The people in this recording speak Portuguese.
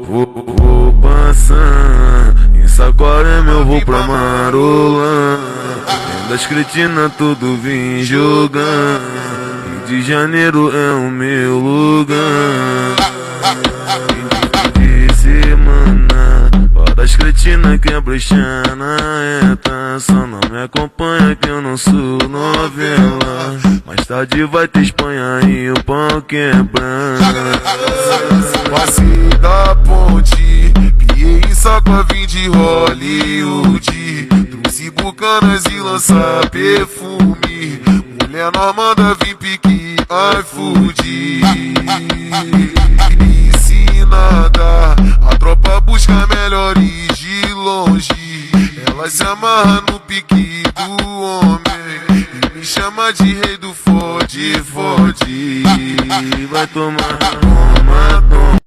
Vou passar em Saquarema, eu vou pra Marolã. Das cretinas tudo vim jogar. Rio de Janeiro é o meu lugar. De semana, para das cretinas que é brechana tá. Só não me acompanha que eu não sou novela. Mais tarde vai ter Espanha e o pau quebrar. Passei da ponte, piei em Saquarema, vim de Hollywood. Trouxe bucanas e lançar perfume. Mulher normanda, vim pique iFood. Ensinada, a tropa busca melhores de longe. Ela se amarra no pique do homem e me chama de rei do fode, fode. Vai tomar